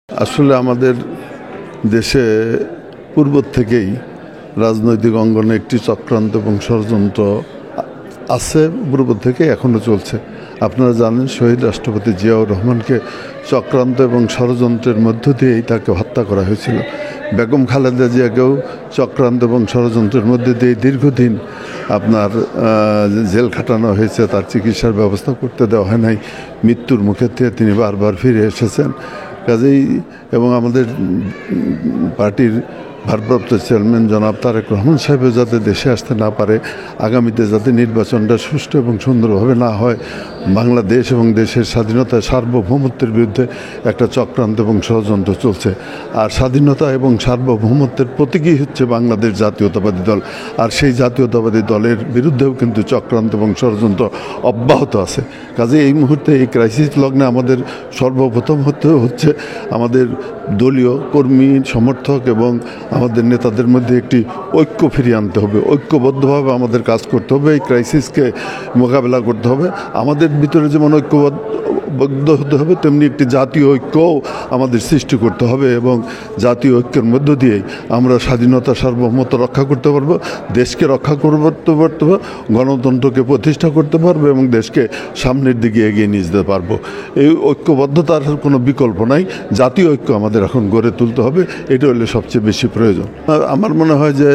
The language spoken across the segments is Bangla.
আসলে আমাদের দেশে পূর্ব থেকেই রাজনৈতিক অঙ্গনে একটি চক্রান্ত এবং ষড়যন্ত্র আছে, পূর্ব থেকে এখনও চলছে। আপনারা জানেন শহীদ রাষ্ট্রপতি জিয়াউর রহমানকে চক্রান্ত এবং ষড়যন্ত্রের মধ্য দিয়েই তাকে হত্যা করা হয়েছিল। বেগম খালেদা জিয়াকেও চক্রান্ত এবং ষড়যন্ত্রের মধ্যে দিয়ে দীর্ঘদিন আপনার জেল খাটানো হয়েছে, তার চিকিৎসার ব্যবস্থা করতে দেওয়া হয় নাই, মৃত্যুর মুখে থেকে তিনি বারবার ফিরে এসেছেন। কাজেই এবং আমাদের পার্টির ভারপ্রাপ্ত চেয়ারম্যান জনাব তারেক রহমান সাহেবও যাতে দেশে আসতে না পারে, আগামীতে যাতে নির্বাচনটা সুষ্ঠু এবং সুন্দরভাবে না হয়, বাংলাদেশ এবং দেশের স্বাধীনতা সার্বভৌমত্বের বিরুদ্ধে একটা চক্রান্ত এবং ষড়যন্ত্র চলছে। আর স্বাধীনতা এবং সার্বভৌমত্বের প্রতীকই হচ্ছে বাংলাদেশ জাতীয়তাবাদী দল। আর সেই জাতীয়তাবাদী দলের বিরুদ্ধেও কিন্তু চক্রান্ত এবং ষড়যন্ত্র অব্যাহত আছে। কাজে এই মুহূর্তে এই ক্রাইসিস লগ্নে আমাদের সর্বপ্রথম হচ্ছে আমাদের দলীয় কর্মী সমর্থক এবং আমাদের নেতাদের মধ্যে একটি ঐক্য ফিরিয়ে আনতে হবে। ঐক্যবদ্ধভাবে আমাদের কাজ করতে হবে, এই ক্রাইসিসকে মোকাবেলা করতে হবে। আমাদের ভিতরে যেমন ঐক্যবদ্ধ হতে হবে, তেমনি একটি জাতীয় ঐক্যও আমাদের সৃষ্টি করতে হবে এবং জাতীয় ঐক্যের মধ্য দিয়েই আমরা স্বাধীনতা সার্বভৌমত্ব রক্ষা করতে পারবো, দেশকে রক্ষা করতে পারবো, গণতন্ত্রকে প্রতিষ্ঠা করতে পারবো এবং দেশকে সামনের দিকে এগিয়ে নিয়ে যেতে পারবো। এই ঐক্যবদ্ধতার কোনো বিকল্প নাই, জাতীয় ঐক্য আমাদের এখন গড়ে তুলতে হবে। এটা হলে সবচেয়ে বেশি প্রয়োজন। আমার মনে হয় যে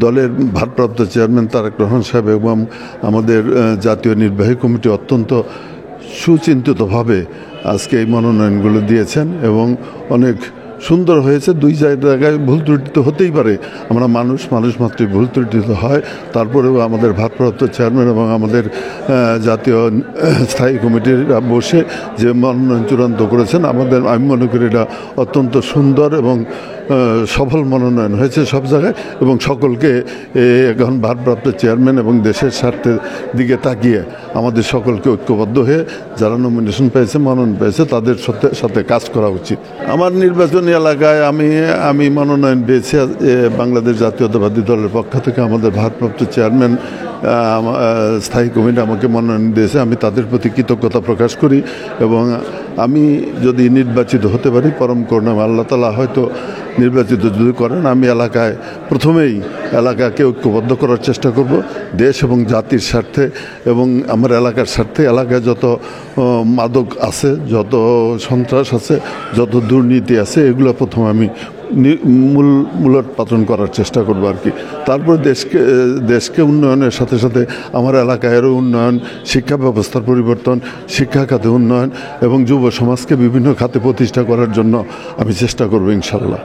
দলের ভারপ্রাপ্ত চেয়ারম্যান তারেক রহমান সাহেব এবং আমাদের জাতীয় নির্বাহী কমিটি অত্যন্ত সুচিন্তিতভাবে আজকে এই মনোনয়নগুলো দিয়েছেন এবং অনেক সুন্দর হয়েছে। দুই জায়গায় ভুল ত্রুটি তো হতেই পারে, আমরা মানুষ মাত্রই ভুল ত্রুটি হয়। তারপরেও আমাদের ভারপ্রাপ্ত চেয়ারম্যান এবং আমাদের জাতীয় স্থায়ী কমিটিরা বসে যে মনোনয়ন চূড়ান্ত করেছেন, আমি মনে করি এটা অত্যন্ত সুন্দর এবং সফল মনোনয়ন হয়েছে সব জায়গায়। এবং সকলকে এখন ভারপ্রাপ্ত চেয়ারম্যান এবং দেশের স্বার্থের দিকে তাকিয়ে আমাদের সকলকে ঐক্যবদ্ধ হয়ে যারা নমিনেশন পেয়েছে, মনোনয়ন পেয়েছে, তাদের সাথে কাজ করা উচিত। আমার নির্বাচনী এলাকায় আমি মনোনয়ন পেয়েছি বাংলাদেশ জাতীয়তাবাদী দলের পক্ষ থেকে। আমাদের ভারপ্রাপ্ত চেয়ারম্যান স্থায়ী কমিটি আমাকে মনোনয়ন দিয়েছে, আমি তাদের প্রতি কৃতজ্ঞতা প্রকাশ করি। এবং আমি যদি নির্বাচিত হতে পারি, পরম করুণাময় আল্লাহ তাআলা হয়তো নির্বাচিত যদি করেন, আমি প্রথমেই এলাকাকে ঐক্যবদ্ধ করার চেষ্টা করব, দেশ এবং জাতির স্বার্থে এবং আমার এলাকার স্বার্থে। এলাকায় যত মাদক আছে, যত সন্ত্রাস আছে, যত দুর্নীতি আছে, এগুলো প্রথমে আমি মূলোৎপাটন করার চেষ্টা করবো আর কি। তারপর দেশকে উন্নয়নের সাথে সাথে আমার এলাকায়েরও উন্নয়ন, শিক্ষা ব্যবস্থার পরিবর্তন, শিক্ষা খাতে উন্নয়ন এবং যুব সমাজকে বিভিন্ন খাতে প্রতিষ্ঠা করার জন্য আমি চেষ্টা করবো ইনশাল্লাহ।